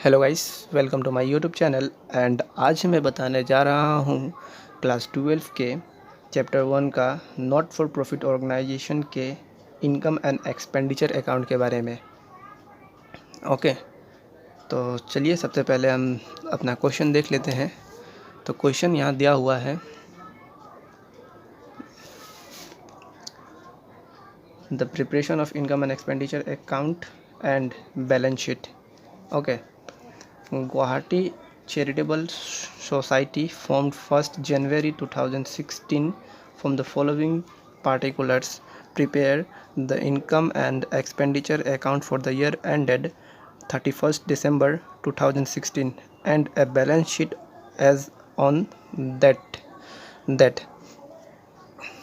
Hello guys, welcome to my YouTube channel. And आज मैं बताने जा रहा हूँ क्लास 12 के चैप्टर 1 का नॉट फॉर प्रॉफिट ऑर्गेनाइजेशन के इनकम एंड एक्सपेंडिचर अकाउंट के बारे में। ओके, तो चलिए सबसे पहले हम अपना क्वेश्चन देख लेते हैं। तो क्वेश्चन यहाँ दिया हुआ है, the preparation of income and expenditure account and balance sheet. Okay, Guwahati Charitable Society formed 1st January 2016 from the following particulars: prepare the income and expenditure account for the year ended 31st December 2016 and a balance sheet as on that।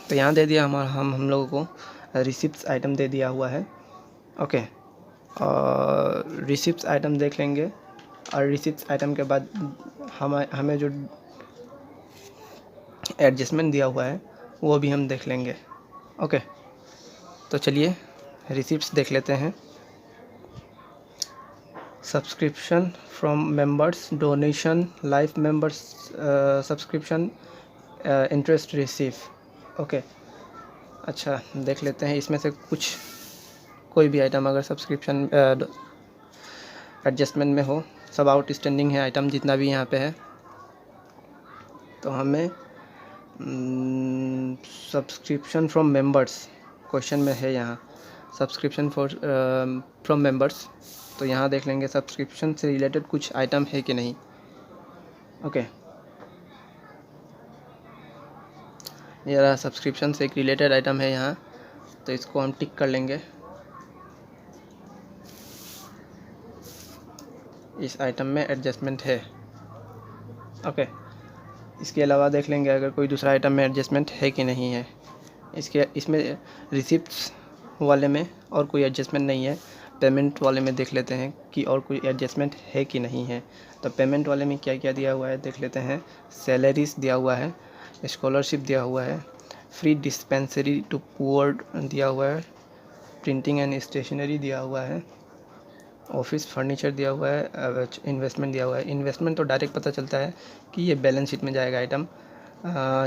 तो यहाँ दे दिया हम लोगों को receipts item दे दिया हुआ है। Okay, और रिसिप्ट्स आइटम देख लेंगे और रिसिप्ट आइटम के बाद हमें जो एडजस्टमेंट दिया हुआ है वो भी हम देख लेंगे। ओके, तो चलिए रिसिप्ट्स देख लेते हैं। Subscription from members, donation, life members subscription, interest receive. Okay, अच्छा देख लेते हैं इसमें से कुछ कोई भी आइटम अगर सब्सक्रिप्शन एडजस्टमेंट में हो, सब आउटस्टैंडिंग है आइटम जितना भी यहाँ पे है, तो हमें सब्सक्रिप्शन फ्रॉम मेंबर्स क्वेश्चन में है यहाँ सब्सक्रिप्शन फॉर फ्रॉम मेंबर्स, तो यहाँ देख लेंगे सब्सक्रिप्शन से रिलेटेड कुछ आइटम है कि नहीं। ओके, ये रहा सब्सक्रिप्शन से एक रिलेटेड आइटम है यहाँ, तो इसको हम टिक कर लेंगे। इस आइटम में एडजस्टमेंट है। ओके, इसके अलावा देख लेंगे अगर कोई दूसरा आइटम में एडजस्टमेंट है कि नहीं है। इसमें रिसिप्ट्स वाले में और कोई एडजस्टमेंट नहीं है। पेमेंट वाले में देख लेते हैं कि और कोई एडजस्टमेंट है कि नहीं है। तो पेमेंट वाले में क्या क्या दिया हुआ है देख लेते हैं। सैलरीज दिया हुआ है, स्कॉलरशिप दिया हुआ है, फ्री डिस्पेंसरी टू पुअर दिया हुआ है, प्रिंटिंग एंड स्टेशनरी दिया हुआ है, ऑफिस फर्नीचर दिया हुआ है, इन्वेस्टमेंट दिया हुआ है। इन्वेस्टमेंट तो डायरेक्ट पता चलता है कि ये बैलेंस शीट में जाएगा आइटम।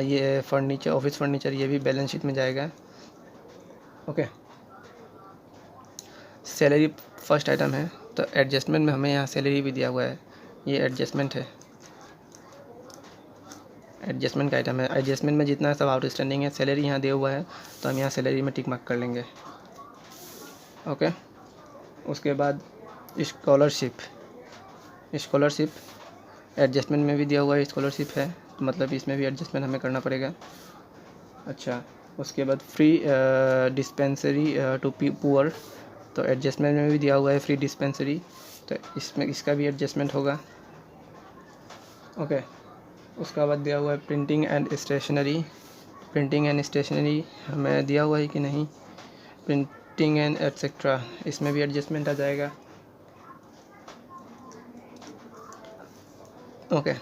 ये फर्नीचर, ऑफिस फर्नीचर, ये भी बैलेंस शीट में जाएगा। ओके, सैलरी फर्स्ट आइटम है, तो एडजस्टमेंट में हमें यहाँ सैलरी भी दिया हुआ है, ये एडजस्टमेंट है, एडजस्टमेंट का आइटम है। एडजस्टमेंट में जितना सब आउटस्टैंडिंग है, सैलरी यहाँ दिया हुआ है, तो हम यहाँ सैलरी में टिक मार्क कर लेंगे। ओके, उसके बाद स्कॉलरशिप एडजस्टमेंट में भी दिया हुआ है, स्कॉलरशिप है, तो मतलब इसमें भी एडजस्टमेंट हमें करना पड़ेगा। अच्छा, उसके बाद फ्री डिस्पेंसरी टू पुअर, तो एडजस्टमेंट में भी दिया हुआ है फ्री डिस्पेंसरी, तो इसमें इसका भी एडजस्टमेंट होगा। ओके, उसका बाद दिया हुआ है प्रिंटिंग एंड स्टेशनरी हमें दिया हुआ है कि नहीं, प्रिंटिंग एंड एटसेट्रा, इसमें भी एडजस्टमेंट आ जाएगा। ओके,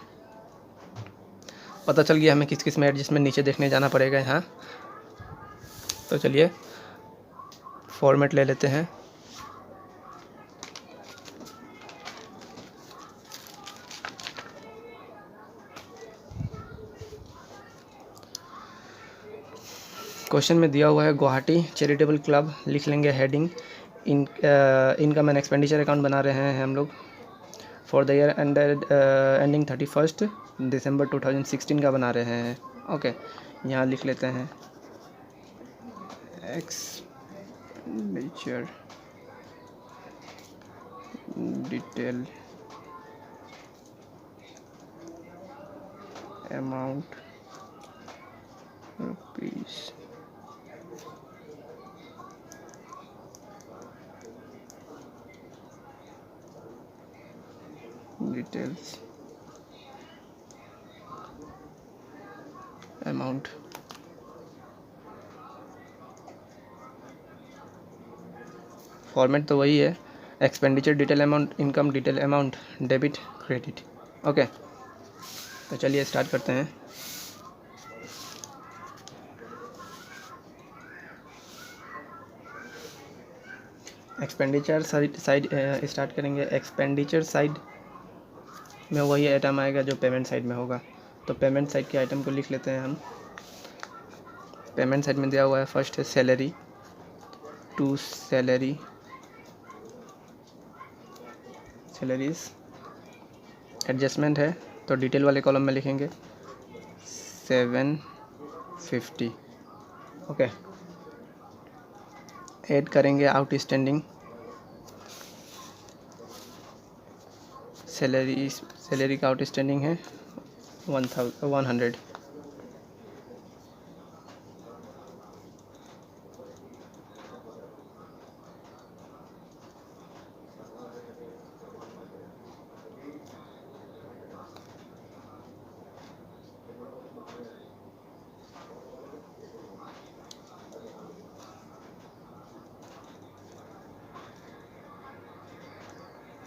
पता चल गया हमें किस किस में एडजस्टमेंट नीचे देखने जाना पड़ेगा यहाँ। तो चलिए फॉर्मेट ले लेते हैं। क्वेश्चन में दिया हुआ है गुवाहाटी चैरिटेबल क्लब, लिख लेंगे heading income and expenditure account बना रहे हैं हम लोग फॉर द ईयर एंडिंग 31 दिसंबर 2016 का बना रहे हैं। ओके, यहाँ लिख लेते हैं expenditure detail amount rupees details amount. Format तो वही है, expenditure detail amount, income detail amount, debit credit. Okay, तो चलिए स्टार्ट करते हैं। एक्सपेंडिचर साइड स्टार्ट करेंगे। एक्सपेंडिचर साइड में वही आइटम आएगा जो पेमेंट साइड में होगा। तो पेमेंट साइड के आइटम को लिख लेते हैं हम। पेमेंट साइड में दिया हुआ है, फर्स्ट है salary, two salary, salaries. Adjustment है तो डिटेल वाले कॉलम में लिखेंगे 750। ओके, ऐड करेंगे आउटस्टैंडिंग सैलरी। सैलरी का आउटस्टैंडिंग है 100।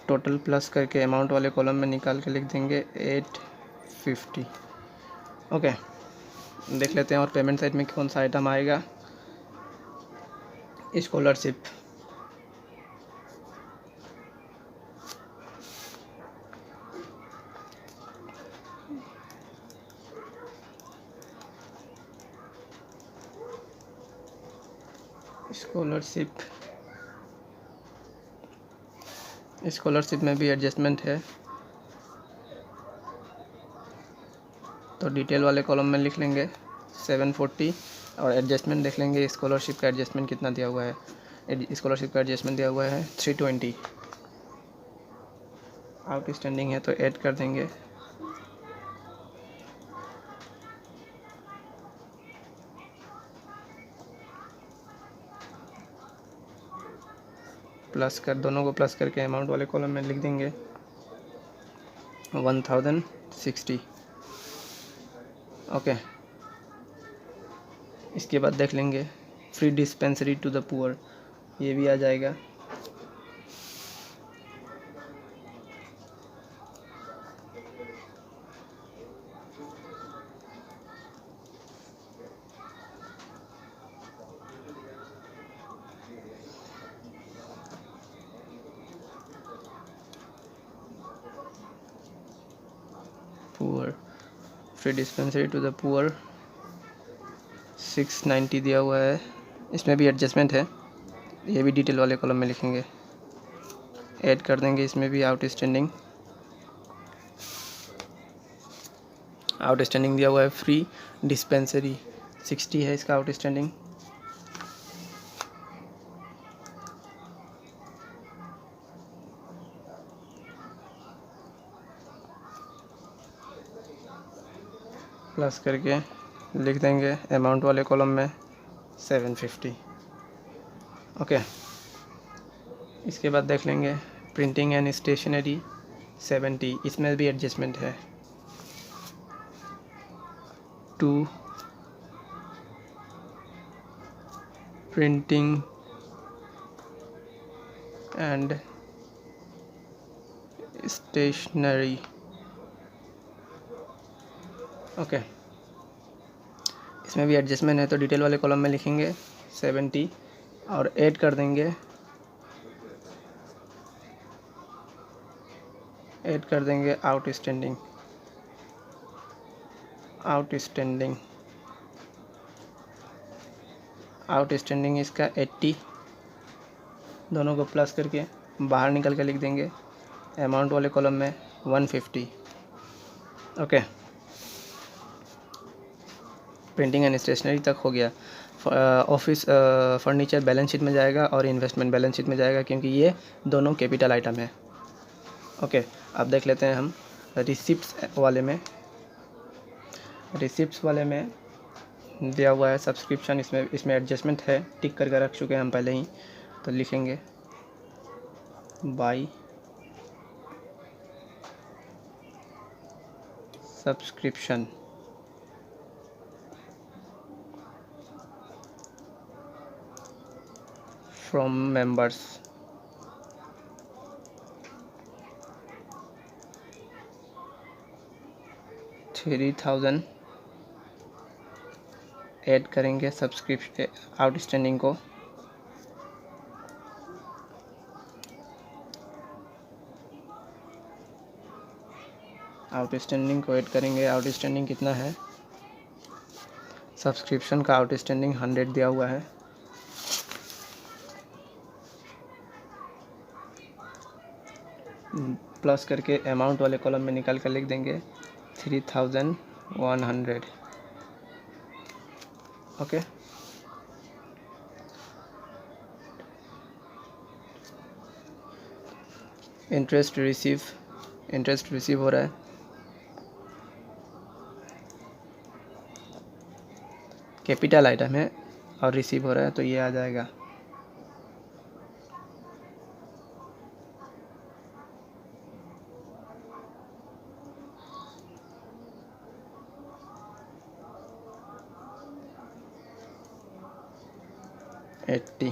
टोटल प्लस करके अमाउंट वाले कॉलम में निकाल के लिख देंगे 850। ओके, देख लेते हैं और पेमेंट साइड में कौन सा आइटम आएगा। स्कॉलरशिप, स्कॉलरशिप में भी एडजस्टमेंट है तो डिटेल वाले कॉलम में लिख लेंगे 740 और एडजस्टमेंट देख लेंगे स्कॉलरशिप का एडजस्टमेंट कितना दिया हुआ है। स्कॉलरशिप का एडजस्टमेंट दिया हुआ है 320। आउटस्टैंडिंग है तो ऐड कर देंगे प्लस कर, दोनों को प्लस करके अमाउंट वाले कॉलम में लिख देंगे 1060। ओके, इसके बाद देख लेंगे free dispensary to the poor, ये भी आ जाएगा। Poor, free dispensary to the poor 690 दिया हुआ है। इसमें भी एडजस्टमेंट है, ये भी डिटेल वाले कॉलम में लिखेंगे। ऐड कर देंगे इसमें भी आउटस्टैंडिंग दिया हुआ है। फ्री डिस्पेंसरी 60 है इसका आउटस्टैंडिंग। प्लस करके लिख देंगे अमाउंट वाले कॉलम में 750। ओके, इसके बाद देख लेंगे प्रिंटिंग एंड स्टेशनरी 70, इसमें भी एडजस्टमेंट है। To printing and stationery. Okay, इसमें भी एडजस्टमेंट है तो डिटेल वाले कॉलम में लिखेंगे 70 और ऐड कर देंगे आउटस्टैंडिंग इसका 80। दोनों को प्लस करके बाहर निकल के लिख देंगे अमाउंट वाले कॉलम में 150। ओके, प्रिंटिंग एंड स्टेशनरी तक हो गया। ऑफिस फर्नीचर बैलेंस शीट में जाएगा और इन्वेस्टमेंट बैलेंस शीट में जाएगा क्योंकि ये दोनों कैपिटल आइटम है। ओके, अब देख लेते हैं हम रिसिप्ट्स वाले में दिया हुआ है सब्सक्रिप्शन। इसमें एडजस्टमेंट है, टिक करके रख चुके हैं हम पहले ही, तो लिखेंगे by subscription from members. $3000 add करेंगे सब्सक्रिप्शन आउटस्टैंडिंग को। आउटस्टैंडिंग को ऐड करेंगे। आउटस्टैंडिंग कितना है? सब्सक्रिप्शन का आउटस्टैंडिंग 100 दिया हुआ है। प्लस करके अमाउंट वाले कॉलम में निकाल कर लिख देंगे 3100। ओके, इंटरेस्ट रिसीव हो रहा है। कैपिटल आइटम है और रिसीव हो रहा है, तो ये आ जाएगा 80।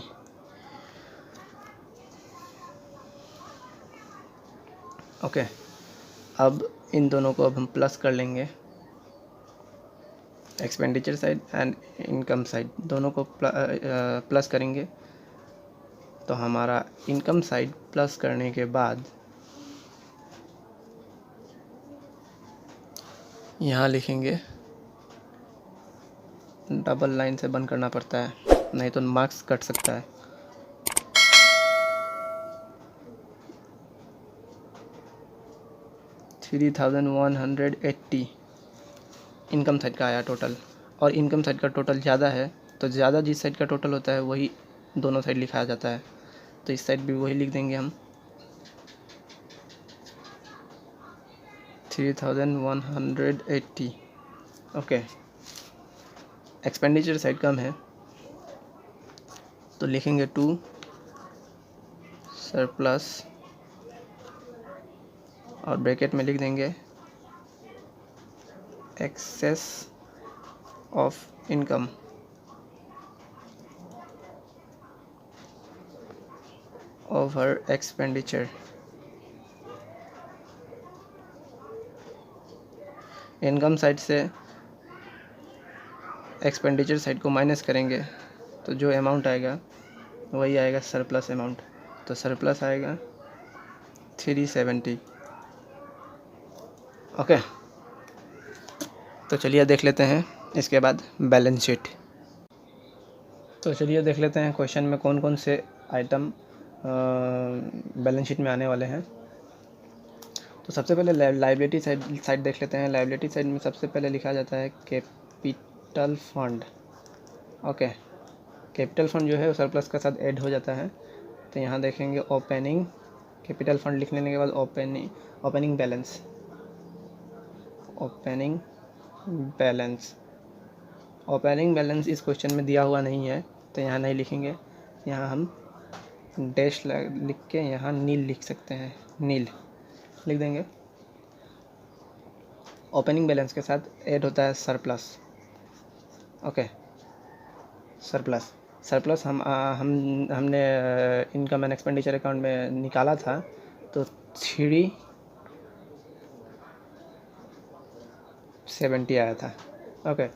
ओके, अब इन दोनों को अब हम प्लस कर लेंगे। Expenditure side and income side दोनों को प्लस करेंगे, तो हमारा इनकम साइड प्लस करने के बाद यहाँ लिखेंगे, डबल लाइन से बंद करना पड़ता है, नहीं तो मार्क्स कट सकता है। $3180 इनकम साइड का आया टोटल। और इनकम साइड का टोटल ज़्यादा है, तो ज़्यादा जिस साइड का टोटल होता है वही दोनों साइड लिखाया जाता है, तो इस साइड भी वही लिख देंगे हम 3180। ओके, एक्सपेंडिचर साइड कम है, तो लिखेंगे टू सरप्लस और ब्रैकेट में लिख देंगे excess of income over expenditure. Income side से एक्सपेंडिचर साइड को माइनस करेंगे, तो जो अमाउंट आएगा वही आएगा सरप्लस अमाउंट, तो सरप्लस आएगा 370। ओके, तो चलिए देख लेते हैं इसके बाद बैलेंस शीट। तो चलिए देख लेते हैं क्वेश्चन में कौन कौन से आइटम बैलेंस शीट में आने वाले हैं। तो सबसे पहले लाइबिलिटी साइड देख लेते हैं। लाइबिलिटी साइड में सबसे पहले लिखा जाता है capital fund. Okay, capital fund जो है वो सरप्लस के साथ ऐड हो जाता है, तो यहाँ देखेंगे ओपनिंग कैपिटल फंड लिख लेने के बाद ओपनिंग बैलेंस ओपनिंग बैलेंस इस क्वेश्चन में दिया हुआ नहीं है, तो यहाँ नहीं लिखेंगे, यहाँ हम डैश लिख के यहाँ नील लिख सकते हैं, नील लिख देंगे। ओपनिंग बैलेंस के साथ ऐड होता है सरप्लस। ओके, सरप्लस हमने इनकम एंड एक्सपेंडिचर अकाउंट में निकाला था, तो 370 आया था। ओके,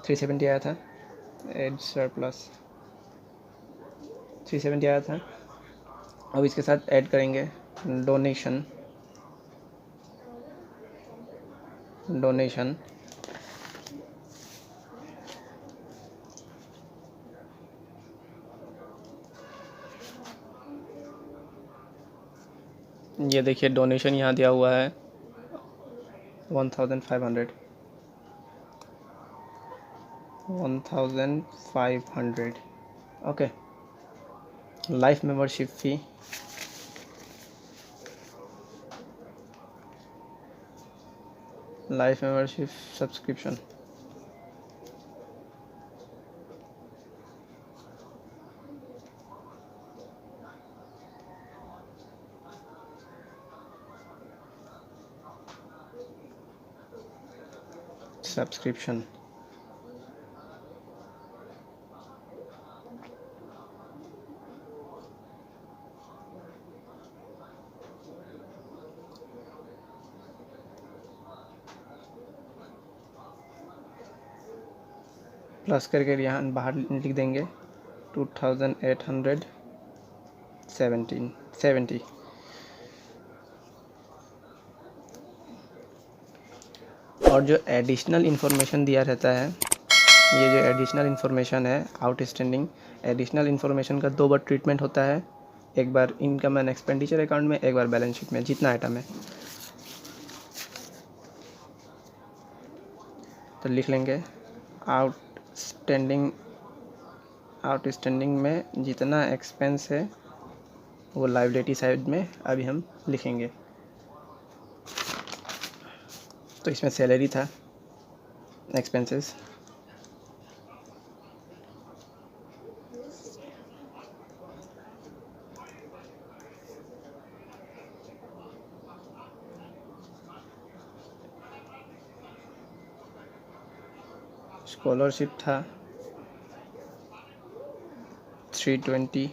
370 आया था, एड सरप्लस 370 आया था। अब इसके साथ ऐड करेंगे डोनेशन ये देखिए डोनेशन यहाँ दिया हुआ है 1500। ओके, लाइफ मेंबरशिप फ़ी सब्सक्रिप्शन प्लस करके यहाँ बाहर लिख देंगे 2870। और जो एडिशनल इन्फॉर्मेशन दिया रहता है, ये जो एडिशनल इन्फॉर्मेशन है आउटस्टैंडिंग, एडिशनल इन्फॉर्मेशन का 2 बार ट्रीटमेंट होता है, एक बार इनकम एंड एक्सपेंडिचर अकाउंट में, एक बार बैलेंस शीट में, जितना आइटम है। तो लिख लेंगे आउटस्टैंडिंग में जितना एक्सपेंस है वो लायबिलिटी साइड में अभी हम लिखेंगे। तो इसमें सैलरी था, एक्सपेंसेस, स्कॉलरशिप था 320,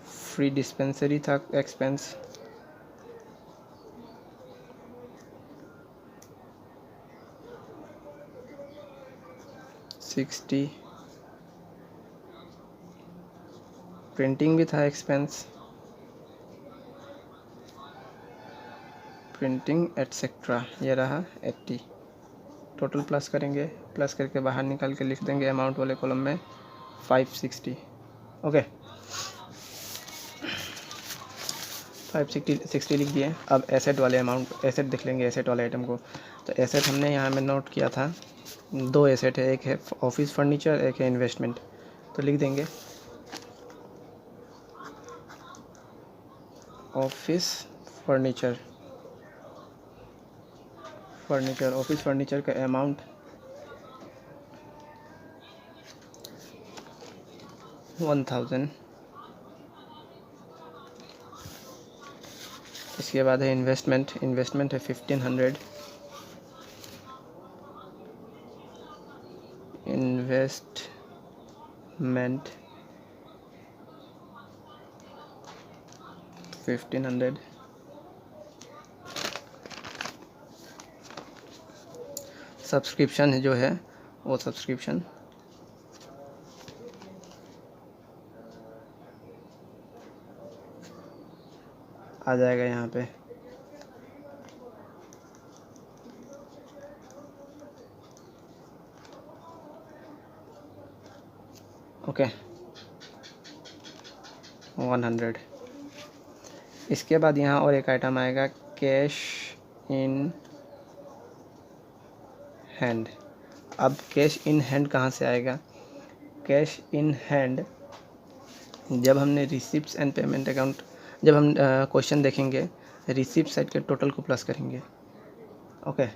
फ्री डिस्पेंसरी था एक्सपेंस, $60, प्रिंटिंग भी था एक्सपेंस, प्रिंटिंग एटसेट्रा, ये रहा 80। टोटल प्लस करेंगे, प्लस करके बाहर निकाल के लिख देंगे अमाउंट वाले कॉलम में 560। ओके, 560 लिख दिए। अब एसेट वाले अमाउंट, एसेट देख लेंगे, एसेट वाले आइटम को। तो एसेट हमने यहाँ में नोट किया था, 2 एसेट है, एक है ऑफिस फर्नीचर, एक है इन्वेस्टमेंट। तो लिख देंगे ऑफिस फर्नीचर, ऑफिस फर्नीचर का अमाउंट 1000। इसके बाद है इन्वेस्टमेंट है 1500, इन्वेस्टमेंट 1500। सब्सक्रिप्शन जो है वो सब्सक्रिप्शन आ जाएगा यहाँ पे। ओके, 100। इसके बाद यहाँ और एक आइटम आएगा कैश इन हैंड। अब कैश इन हैंड कहाँ से आएगा? कैश इन हैंड जब हमने रिसिप्ट्स एंड पेमेंट अकाउंट, जब हम क्वेश्चन देखेंगे रिसिप्ट साइड के टोटल को प्लस करेंगे। ओके,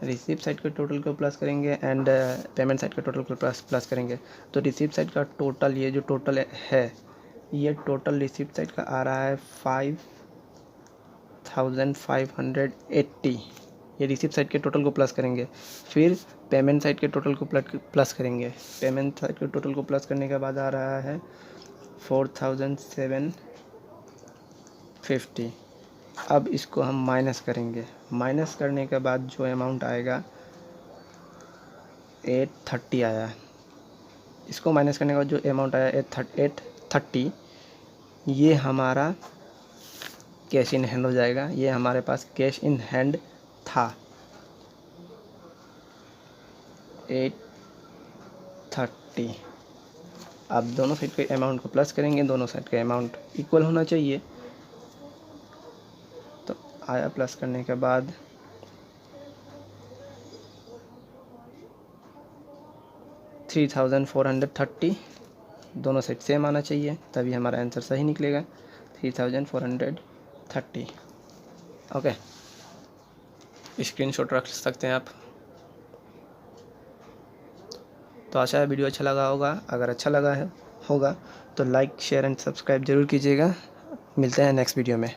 रिसिप्ट साइड के टोटल को प्लस करेंगे एंड पेमेंट साइड के टोटल को प्लस करेंगे। तो रिसिप्ट साइड का टोटल, ये जो टोटल है, ये टोटल रिसिप्ट साइड का आ रहा है 5580। ये रिसिप्ट साइड के टोटल को प्लस करेंगे, फिर पेमेंट साइड के टोटल को प्लस करेंगे। पेमेंट साइड के टोटल को प्लस करने के बाद आ रहा है 4750। अब इसको हम माइनस करेंगे, माइनस करने के बाद जो अमाउंट आएगा 830 आया। इसको माइनस करने के बाद जो अमाउंट आया 830, ये हमारा कैश इन हैंड हो जाएगा। ये हमारे पास कैश इन हैंड था 830। अब दोनों साइड के अमाउंट को प्लस करेंगे, दोनों साइड के अमाउंट इक्वल होना चाहिए। तो आया प्लस करने के बाद 3430, दोनों साइड सेम आना चाहिए, तभी हमारा आंसर सही निकलेगा। 3430। ओके, स्क्रीनशॉट रख सकते हैं आप। तो आशा है वीडियो अच्छा लगा होगा। अगर अच्छा लगा होगा तो लाइक, शेयर एंड सब्सक्राइब ज़रूर कीजिएगा। मिलते हैं नेक्स्ट वीडियो में।